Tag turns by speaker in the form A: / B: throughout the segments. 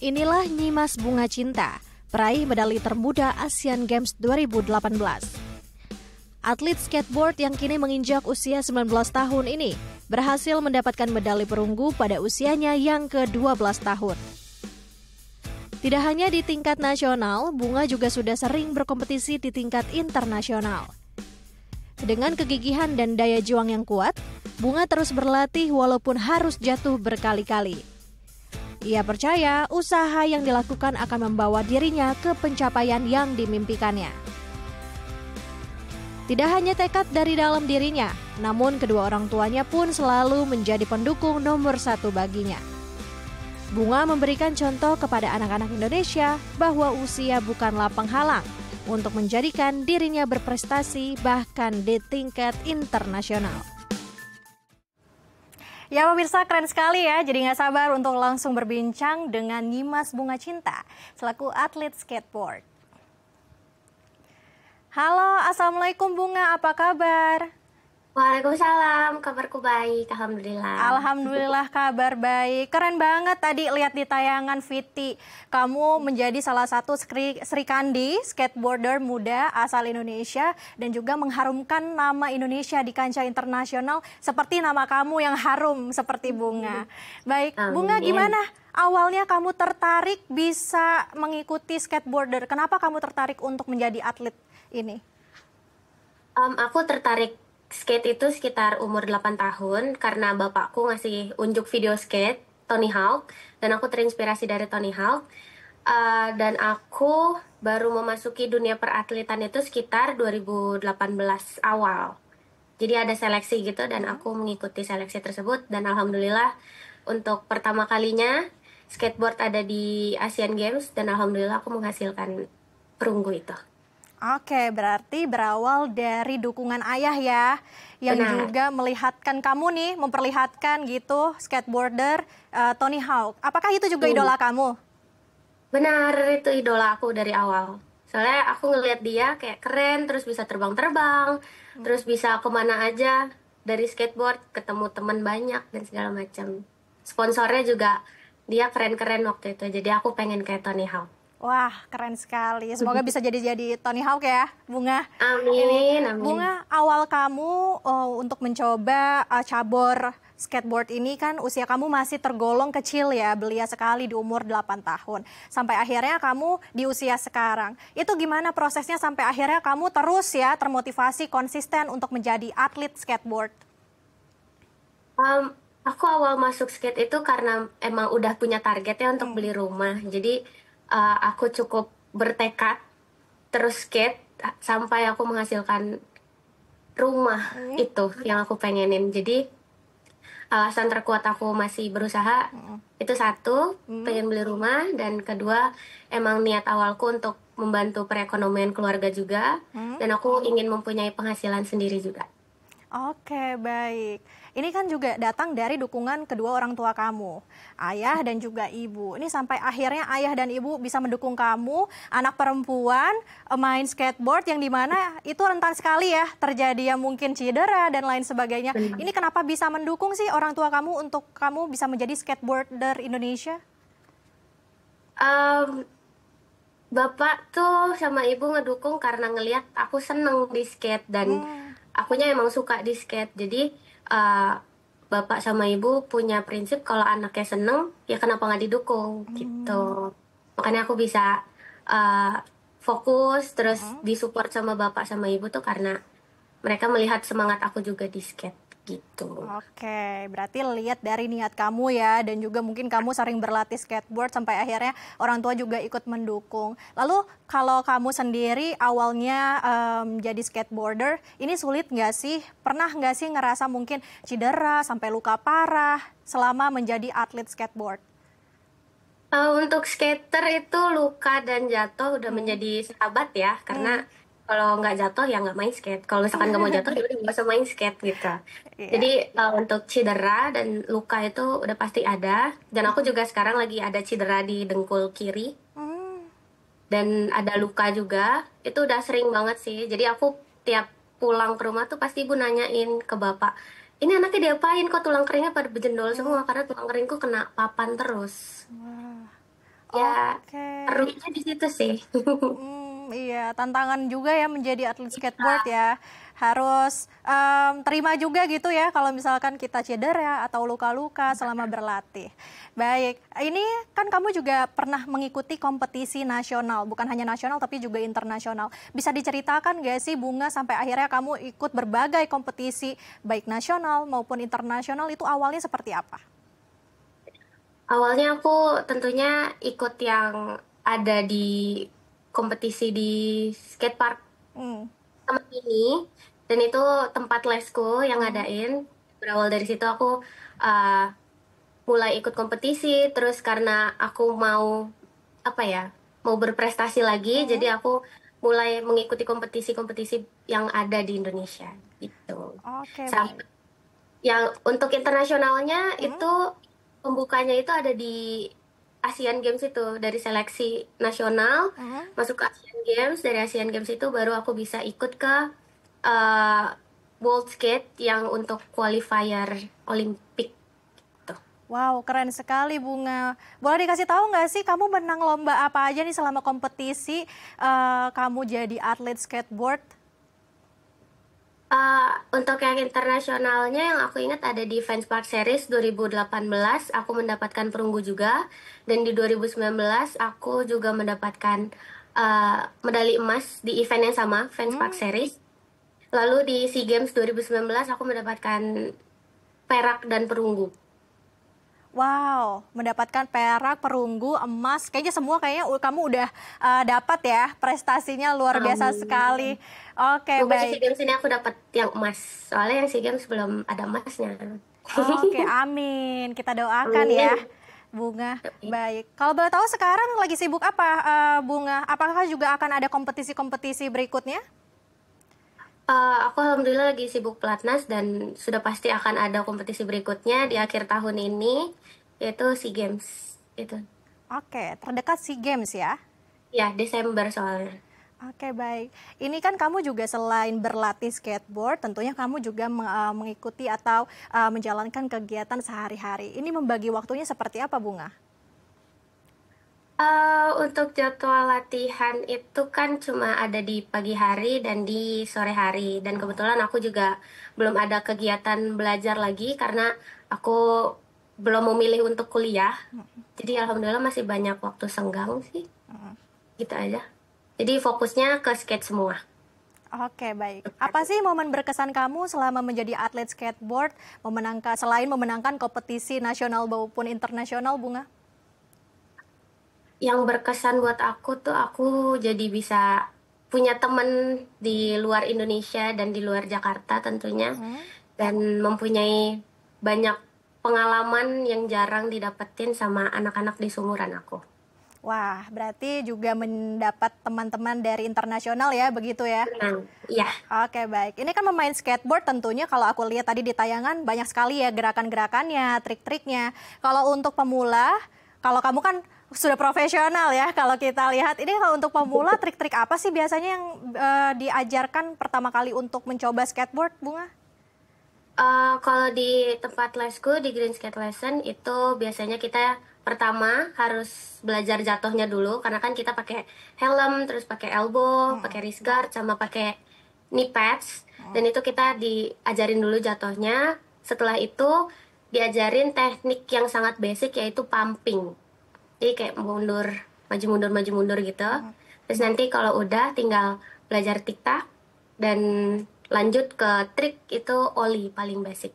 A: Inilah Nyimas Bunga Cinta, peraih medali termuda Asian Games 2018. Atlet skateboard yang kini menginjak usia 19 tahun ini berhasil mendapatkan medali perunggu pada usianya yang ke-12 tahun. Tidak hanya di tingkat nasional, Bunga juga sudah sering berkompetisi di tingkat internasional. Dengan kegigihan dan daya juang yang kuat, Bunga terus berlatih walaupun harus jatuh berkali-kali. Ia percaya usaha yang dilakukan akan membawa dirinya ke pencapaian yang dimimpikannya. Tidak hanya tekad dari dalam dirinya, namun kedua orang tuanya pun selalu menjadi pendukung nomor satu baginya. Bunga memberikan contoh kepada anak-anak Indonesia bahwa usia bukanlah penghalang untuk menjadikan dirinya berprestasi bahkan di tingkat internasional. Ya pemirsa, keren sekali ya, jadi nggak sabar untuk langsung berbincang dengan Nyimas Bunga Cinta selaku atlet skateboard. Halo, Assalamualaikum Bunga, apa kabar?
B: Waalaikumsalam, kabarku baik, Alhamdulillah.
A: Alhamdulillah kabar baik. Keren banget tadi lihat di tayangan Viti. Kamu menjadi salah satu Sri Kandi, skateboarder muda asal Indonesia dan juga mengharumkan nama Indonesia di kancah internasional seperti nama kamu yang harum seperti Bunga. Baik, Bunga, gimana awalnya kamu tertarik bisa mengikuti skateboarder? Kenapa kamu tertarik untuk menjadi atlet ini?
B: Aku tertarik skate itu sekitar umur 8 tahun karena bapakku ngasih unjuk video skate Tony Hawk dan aku terinspirasi dari Tony Hawk. Dan aku baru memasuki dunia peratletan itu sekitar 2018 awal. Jadi ada seleksi gitu dan aku mengikuti seleksi tersebut dan alhamdulillah untuk pertama kalinya skateboard ada di Asian Games dan alhamdulillah aku menghasilkan perunggu itu.
A: Oke, berarti berawal dari dukungan ayah ya, yang
B: Benar.
A: juga melihatkan kamu nih, memperlihatkan gitu skateboarder Tony Hawk. Apakah itu juga idola kamu?
B: Benar, itu idola aku dari awal. Soalnya aku ngelihat dia kayak keren, terus bisa terbang-terbang, terus bisa kemana aja dari skateboard, ketemu teman banyak dan segala macam. Sponsornya juga dia keren-keren waktu itu, jadi aku pengen kayak Tony Hawk.
A: Wah, keren sekali. Semoga bisa jadi Tony Hawk ya, Bunga.
B: Amin, amin.
A: Bunga, awal kamu untuk mencoba cabur skateboard ini kan usia kamu masih tergolong kecil ya, belia sekali di umur 8 tahun. Sampai akhirnya kamu di usia sekarang. Itu gimana prosesnya sampai akhirnya kamu terus ya termotivasi konsisten untuk menjadi atlet skateboard?
B: Aku awal masuk skate itu karena emang udah punya target ya untuk beli rumah. Jadi aku cukup bertekad terus skate sampai aku menghasilkan rumah itu yang aku pengenin. Jadi alasan terkuat aku masih berusaha itu satu, pengen beli rumah, dan kedua emang niat awalku untuk membantu perekonomian keluarga juga, dan aku ingin mempunyai penghasilan sendiri juga.
A: Oke, baik. Ini kan juga datang dari dukungan kedua orang tua kamu, ayah dan juga ibu. Ini sampai akhirnya ayah dan ibu bisa mendukung kamu, anak perempuan, main skateboard yang dimana itu rentan sekali ya, terjadi yang mungkin cedera dan lain sebagainya.
B: Benar.
A: Ini kenapa bisa mendukung sih orang tua kamu untuk kamu bisa menjadi skateboarder Indonesia?
B: Bapak tuh sama ibu ngedukung karena ngelihat aku seneng di skate dan akunya emang suka di skate. Jadi bapak sama ibu punya prinsip kalau anaknya seneng ya kenapa nggak didukung gitu. Makanya aku bisa fokus terus disupport sama bapak sama ibu tuh karena mereka melihat semangat aku juga di skate gitu.
A: Oke, berarti lihat dari niat kamu ya, dan juga mungkin kamu sering berlatih skateboard sampai akhirnya orang tua juga ikut mendukung. Lalu kalau kamu sendiri awalnya jadi skateboarder, ini sulit nggak sih? Pernah nggak sih ngerasa mungkin cedera sampai luka parah selama menjadi atlet skateboard?
B: Untuk skater itu luka dan jatuh udah menjadi sahabat ya, karena kalau nggak jatuh ya nggak main skate. Kalau misalkan nggak mau jatuh ya udah nggak usah main skate gitu. Jadi untuk cedera dan luka itu udah pasti ada. Dan aku juga sekarang lagi ada cedera di dengkul kiri dan ada luka juga. Itu udah sering banget sih. Jadi aku tiap pulang ke rumah tuh pasti ibu nanyain ke bapak, ini anaknya diapain kok tulang keringnya pada berjendol semua, karena tulang keringku kena papan terus. Ya,
A: Oke.
B: serunya di situ sih.
A: Iya, tantangan juga ya menjadi atlet skateboard ya. Harus terima juga gitu ya kalau misalkan kita cedera atau luka-luka selama berlatih. Baik, ini kan kamu juga pernah mengikuti kompetisi nasional, bukan hanya nasional tapi juga internasional. Bisa diceritakan nggak sih Bunga sampai akhirnya kamu ikut berbagai kompetisi baik nasional maupun internasional itu awalnya seperti apa?
B: Awalnya aku tentunya ikut yang ada di kompetisi di skatepark
A: Hmm.
B: teman ini, dan itu tempat lesku yang
A: Hmm.
B: ngadain. Berawal dari situ aku uh, mulai ikut kompetisi, terus karena aku mau apa ya, mau berprestasi lagi,
A: Hmm.
B: jadi aku mulai mengikuti kompetisi-kompetisi yang ada di Indonesia gitu.
A: Oke,
B: Sampai
A: baik.
B: yang untuk internasionalnya
A: Hmm.
B: itu pembukanya itu ada di Asian Games, itu dari seleksi nasional
A: Hmm.
B: masuk ke Asian Games, dari Asian Games itu baru aku bisa ikut ke uh, World Skate yang untuk qualifier Olimpik tuh.
A: Wow, keren sekali Bunga. Boleh dikasih tahu nggak sih kamu menang lomba apa aja nih selama kompetisi kamu jadi atlet skateboard?
B: Untuk yang internasionalnya yang aku ingat ada di Fans Park Series 2018 aku mendapatkan perunggu juga, dan di 2019 aku juga mendapatkan medali emas di event yang sama Fans Park
A: Hmm.
B: Series. Lalu di SEA Games 2019 aku mendapatkan perak dan perunggu.
A: Wow, mendapatkan perak, perunggu, emas. Kayaknya semua kamu udah dapat ya. Prestasinya luar biasa
B: Um,
A: sekali. Oke,
B: Semoga di SEA
A: baik.
B: Games ini aku dapat yang emas. Soalnya yang SEA Games belum ada emasnya.
A: Oke, amin. Kita doakan ya,
B: Amin.
A: Bunga. Baik. Kalau boleh tahu sekarang lagi sibuk apa, Bunga? Apakah juga akan ada kompetisi-kompetisi berikutnya?
B: Aku alhamdulillah lagi sibuk pelatnas dan sudah pasti akan ada kompetisi berikutnya di akhir tahun ini, yaitu SEA Games. Itu.
A: Oke, terdekat SEA Games ya.
B: Ya, Desember soalnya.
A: Oke, baik. Ini kan kamu juga selain berlatih skateboard, tentunya kamu juga mengikuti atau menjalankan kegiatan sehari-hari. Ini membagi waktunya seperti apa, Bunga?
B: Untuk jadwal latihan itu kan cuma ada di pagi hari dan di sore hari. Dan kebetulan aku juga belum ada kegiatan belajar lagi karena aku belum memilih untuk kuliah. Jadi alhamdulillah masih banyak waktu senggang sih. Gitu aja. Jadi fokusnya ke skate semua.
A: Oke, baik. Apa sih momen berkesan kamu selama menjadi atlet skateboard, selain memenangkan kompetisi nasional maupun internasional, Bunga?
B: Yang berkesan buat aku tuh aku jadi bisa punya temen di luar Indonesia dan di luar Jakarta tentunya, dan mempunyai banyak pengalaman yang jarang didapetin sama anak-anak di seumuran aku.
A: Wah, berarti juga mendapat teman-teman dari internasional ya, begitu ya?
B: Nah, ya,
A: Oke, baik. Ini kan memain skateboard tentunya kalau aku lihat tadi di tayangan banyak sekali ya gerakan-gerakannya, trik-triknya. Kalau untuk pemula, kalau kamu kan sudah profesional ya, kalau kita lihat ini kalau untuk pemula trik-trik apa sih biasanya yang diajarkan pertama kali untuk mencoba skateboard, Bunga?
B: Kalau di tempat lesku di Green Skate Lesson itu biasanya kita pertama harus belajar jatuhnya dulu karena kan kita pakai helm, terus pakai elbow, pakai wrist guard, sama pakai knee pads, dan itu kita diajarin dulu jatuhnya. Setelah itu diajarin teknik yang sangat basic yaitu pumping. Jadi kayak maju mundur gitu. Terus nanti kalau udah tinggal belajar tiktak dan lanjut ke trik itu ollie paling basic.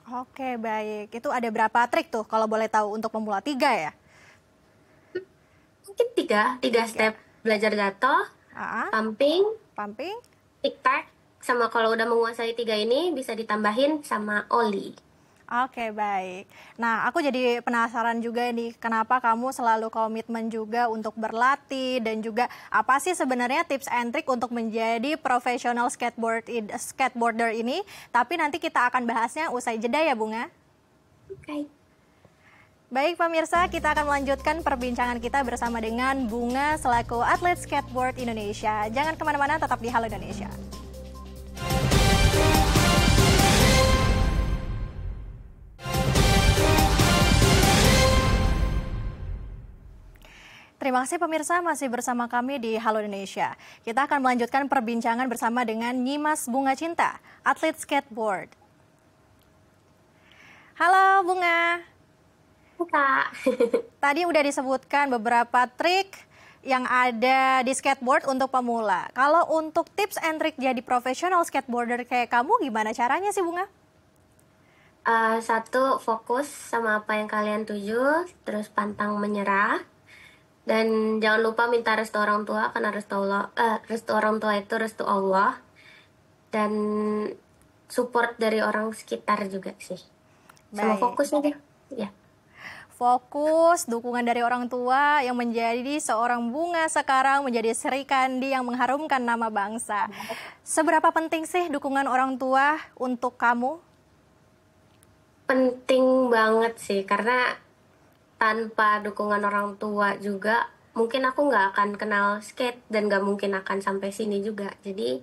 A: Oke, baik. Itu ada berapa trik tuh kalau boleh tahu untuk pemula? 3 ya?
B: Mungkin tiga step: belajar jatuh,
A: Ah,
B: pumping,
A: pumping.
B: tiktak, sama kalau udah menguasai tiga ini bisa ditambahin sama ollie.
A: Oke, baik. Nah, aku jadi penasaran juga nih, kenapa kamu selalu komitmen juga untuk berlatih dan juga apa sih sebenarnya tips and trick untuk menjadi profesional skateboarder ini? Tapi nanti kita akan bahasnya usai jeda ya, Bunga.
B: Oke.
A: Baik pemirsa, kita akan melanjutkan perbincangan kita bersama dengan Bunga selaku atlet skateboard Indonesia. Jangan kemana-mana, tetap di Halo Indonesia. Terima kasih pemirsa masih bersama kami di Halo Indonesia. Kita akan melanjutkan perbincangan bersama dengan Nyimas Bunga Cinta, atlet skateboard. Halo Bunga.
B: Kak.
A: Tadi udah disebutkan beberapa trik yang ada di skateboard untuk pemula. Kalau untuk tips and trik jadi profesional skateboarder kayak kamu, gimana caranya sih Bunga?
B: Satu, fokus sama apa yang kalian tuju, terus pantang menyerah, dan jangan lupa minta restu orang tua, karena restu orang tua itu restu Allah, dan support dari orang sekitar juga sih. Sama fokus aja. Ya.
A: Fokus, dukungan dari orang tua yang menjadi seorang Bunga sekarang menjadi Sri Kandi yang mengharumkan nama bangsa. Seberapa penting sih dukungan orang tua untuk kamu?
B: Penting banget sih, karena tanpa dukungan orang tua juga mungkin aku nggak akan kenal skate dan nggak mungkin akan sampai sini juga. Jadi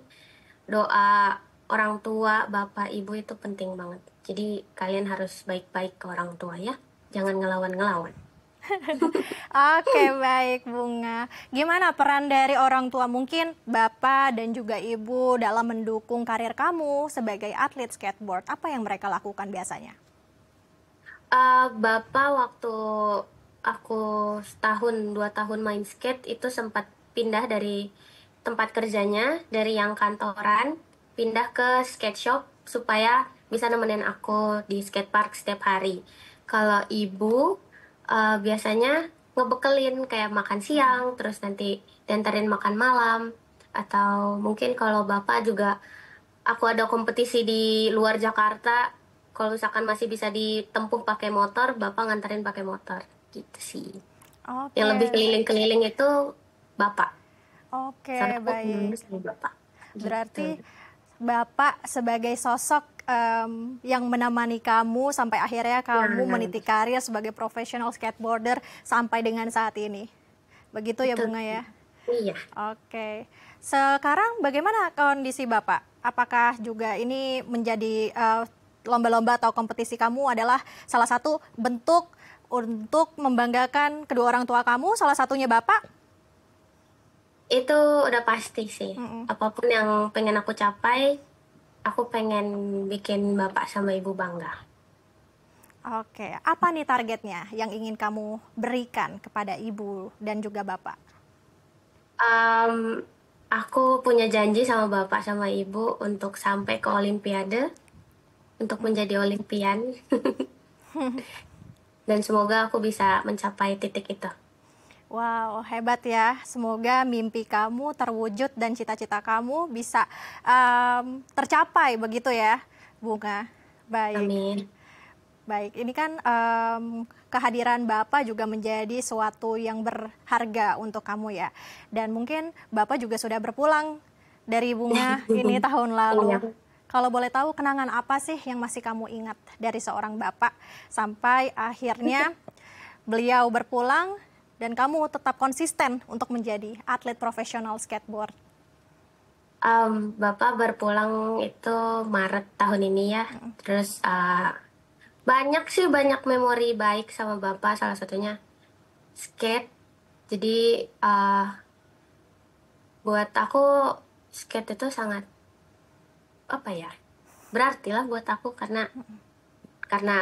B: doa orang tua, bapak, ibu itu penting banget. Jadi kalian harus baik-baik ke orang tua ya, jangan ngelawan-ngelawan.
A: Oke, baik Bunga. Gimana peran dari orang tua, mungkin bapak dan juga ibu dalam mendukung karir kamu sebagai atlet skateboard? Apa yang mereka lakukan biasanya?
B: Bapak waktu aku setahun 2 tahun main skate itu sempat pindah dari tempat kerjanya, dari yang kantoran pindah ke skate shop supaya bisa nemenin aku di skate park setiap hari. Kalau ibu biasanya ngebekelin kayak makan siang, terus nanti diantarin makan malam, atau mungkin kalau bapak juga, aku ada kompetisi di luar Jakarta, kalau misalkan masih bisa ditempuh pakai motor, bapak nganterin pakai motor gitu sih.
A: Oke.
B: Yang lebih keliling-keliling itu bapak.
A: Oke,
B: Sama
A: baik.
B: bapak.
A: Berarti
B: Gitu.
A: bapak sebagai sosok yang menemani kamu sampai akhirnya kamu meniti karir sebagai profesional skateboarder sampai dengan saat ini. Begitu ya Bunga ya?
B: Iya.
A: Oke. Sekarang bagaimana kondisi bapak? Apakah juga ini menjadi lomba-lomba atau kompetisi kamu adalah salah satu bentuk untuk membanggakan kedua orang tua kamu, salah satunya bapak?
B: Itu udah pasti sih. Apapun yang pengen aku capai, aku pengen bikin bapak sama ibu bangga.
A: Oke, apa nih targetnya yang ingin kamu berikan kepada ibu dan juga bapak?
B: Aku punya janji sama bapak sama ibu untuk sampai ke Olimpiade, untuk menjadi Olimpian. Dan semoga aku bisa mencapai titik itu.
A: Wow, hebat ya. Semoga mimpi kamu terwujud dan cita-cita kamu bisa tercapai begitu ya, Bunga. Baik.
B: Amin.
A: Baik, ini kan kehadiran Bapak juga menjadi suatu yang berharga untuk kamu ya. Dan mungkin Bapak juga sudah berpulang dari Bunga ini tahun lalu. Kalau boleh tahu kenangan apa sih yang masih kamu ingat dari seorang Bapak sampai akhirnya beliau berpulang dan kamu tetap konsisten untuk menjadi atlet profesional skateboard?
B: Bapak berpulang itu Maret tahun ini ya. Terus banyak memori baik sama Bapak, salah satunya skate. Jadi buat aku skate itu sangat berarti lah buat aku, karena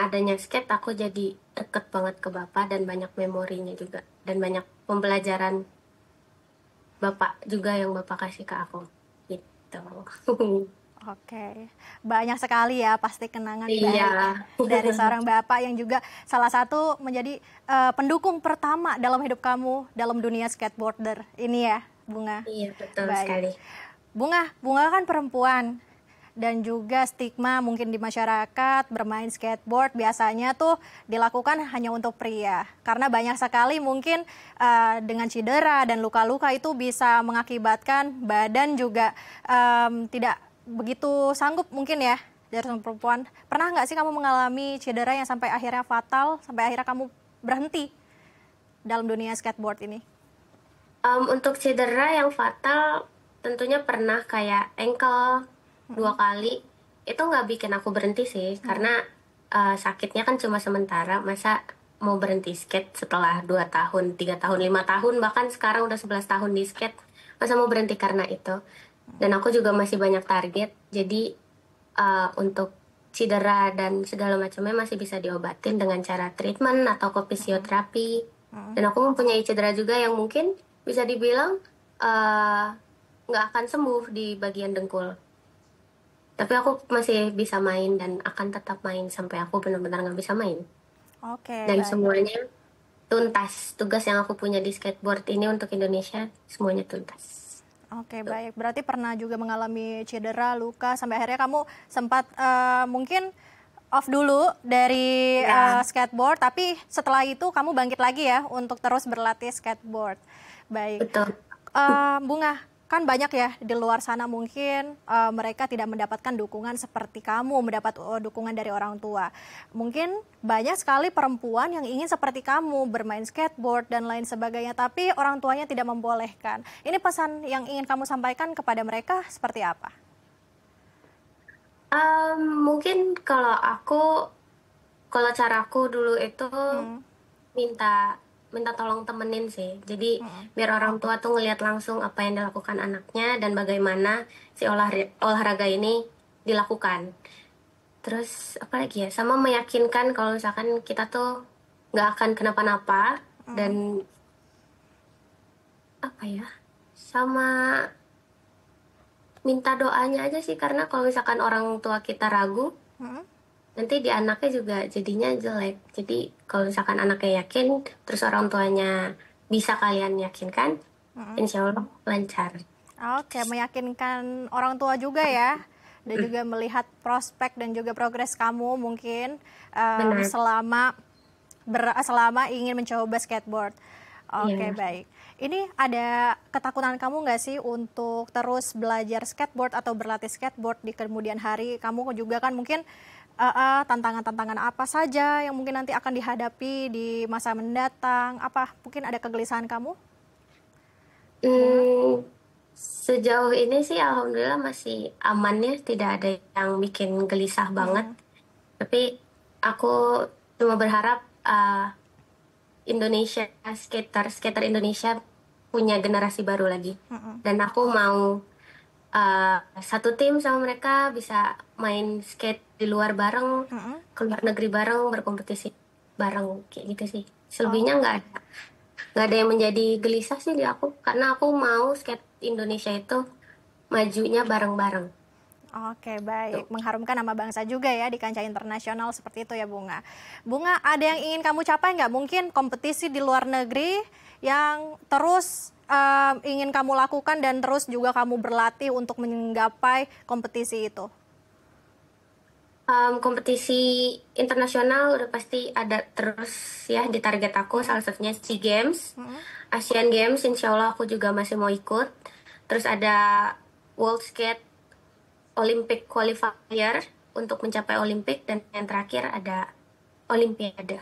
B: adanya skate aku jadi deket banget ke Bapak dan banyak memorinya juga, dan banyak pembelajaran Bapak juga yang Bapak kasih ke aku gitu.
A: Oke, banyak sekali ya pasti kenangan
B: Iya.
A: baik dari seorang bapak yang juga salah satu menjadi pendukung pertama dalam hidup kamu dalam dunia skateboarder ini ya, Bunga.
B: Iya, betul
A: Baik.
B: sekali.
A: Bunga kan perempuan dan juga stigma mungkin di masyarakat bermain skateboard biasanya tuh dilakukan hanya untuk pria. Karena banyak sekali mungkin dengan cedera dan luka-luka itu bisa mengakibatkan badan juga tidak begitu sanggup mungkin ya dari seorang perempuan. Pernah nggak sih kamu mengalami cedera yang sampai akhirnya fatal, sampai akhirnya kamu berhenti dalam dunia skateboard ini?
B: Untuk cedera yang fatal tentunya pernah, kayak ankle 2 kali. Itu nggak bikin aku berhenti sih, karena sakitnya kan cuma sementara, masa mau berhenti skate setelah 2 tahun, 3 tahun, 5 tahun, bahkan sekarang udah 11 tahun di skate. Masa mau berhenti karena itu? Dan aku juga masih banyak target, jadi untuk cedera dan segala macamnya masih bisa diobatin dengan cara treatment atau ke fisioterapi. Dan aku mempunyai cedera juga yang mungkin bisa dibilang nggak akan sembuh di bagian dengkul. Tapi aku masih bisa main dan akan tetap main sampai aku benar-benar nggak bisa main.
A: Oke,
B: Dan
A: baik.
B: semuanya tuntas. Tugas yang aku punya di skateboard ini untuk Indonesia, semuanya tuntas.
A: Oke, baik. Berarti pernah juga mengalami cedera, luka, sampai akhirnya kamu sempat mungkin off dulu dari
B: Ya,
A: skateboard, tapi setelah itu kamu bangkit lagi ya untuk terus berlatih skateboard. Baik.
B: betul.
A: Bunga, kan banyak ya di luar sana mungkin mereka tidak mendapatkan dukungan seperti kamu mendapat dukungan dari orang tua. Mungkin banyak sekali perempuan yang ingin seperti kamu bermain skateboard dan lain sebagainya, tapi orang tuanya tidak membolehkan. Ini pesan yang ingin kamu sampaikan kepada mereka seperti apa?
B: Mungkin kalau caraku dulu itu
A: Hmm,
B: minta minta tolong temenin sih. Jadi biar orang tua tuh ngelihat langsung apa yang dilakukan anaknya dan bagaimana si olahraga ini dilakukan. Terus apa lagi ya? Sama meyakinkan kalau misalkan kita tuh nggak akan kenapa-napa dan apa ya? Sama minta doanya aja sih karena kalau misalkan orang tua kita ragu,
A: hmm.
B: nanti di anaknya juga jadinya jelek. Jadi kalau misalkan anaknya yakin, terus orang tuanya bisa kalian yakinkan, insya Allah lancar.
A: Oke, meyakinkan orang tua juga ya, dan juga melihat prospek dan juga progres kamu mungkin
B: Benar.
A: selama ingin mencoba skateboard. Oke,
B: Iya.
A: baik. Ini ada ketakutan kamu nggak sih untuk terus belajar skateboard atau berlatih skateboard di kemudian hari? Kamu juga kan mungkin tantangan-tantangan apa saja yang mungkin nanti akan dihadapi di masa mendatang? Apa mungkin ada kegelisahan kamu?
B: Hmm, sejauh ini sih alhamdulillah masih aman ya, tidak ada yang bikin gelisah banget. Tapi aku cuma berharap Indonesia skater Indonesia punya generasi baru lagi. Dan aku mau satu tim sama mereka bisa main skate di luar bareng, ke luar negeri bareng, berkompetisi bareng kayak gitu sih. Selebihnya nggak ada yang menjadi gelisah sih di aku karena aku mau skate Indonesia itu majunya bareng-bareng.
A: Oke, baik. Mengharumkan nama bangsa juga ya di kancah internasional seperti itu ya, Bunga. Bunga, ada yang ingin kamu capai nggak? Mungkin kompetisi di luar negeri yang terus ingin kamu lakukan dan terus juga kamu berlatih untuk menggapai kompetisi itu?
B: Kompetisi internasional udah pasti ada terus ya di target aku, salah satunya SEA Games, Asian Games, insya Allah aku juga masih mau ikut. Terus ada World Skate Olympic Qualifier untuk mencapai Olimpik, dan yang terakhir ada Olimpiade.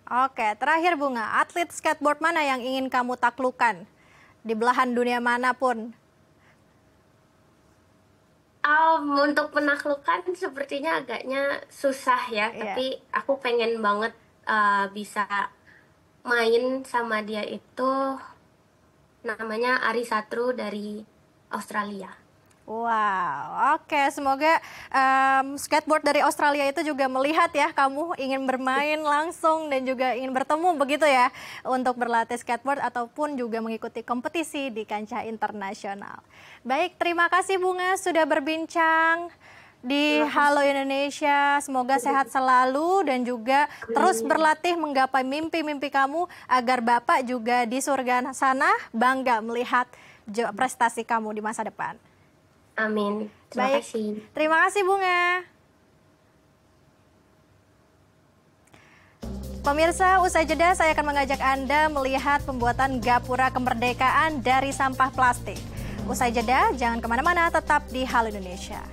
A: Oke, terakhir Bunga, atlet skateboard mana yang ingin kamu taklukan di belahan dunia manapun?
B: Untuk menaklukkan sepertinya agaknya susah ya,
A: Iya.
B: tapi aku pengen banget bisa main sama dia itu, namanya Ari Satru dari Australia.
A: Wow, oke. Semoga skateboard dari Australia itu juga melihat ya kamu ingin bermain langsung dan juga ingin bertemu begitu ya untuk berlatih skateboard ataupun juga mengikuti kompetisi di kancah internasional. Baik, terima kasih Bunga sudah berbincang di Halo Indonesia. Semoga sehat selalu dan juga terus berlatih menggapai mimpi-mimpi kamu agar Bapak juga di surga sana bangga melihat prestasi kamu di masa depan.
B: Amin. Terima
A: Baik,
B: kasih.
A: terima kasih Bunga. Pemirsa, usai jeda saya akan mengajak Anda melihat pembuatan gapura kemerdekaan dari sampah plastik. Usai jeda, jangan kemana-mana, tetap di Halo Indonesia.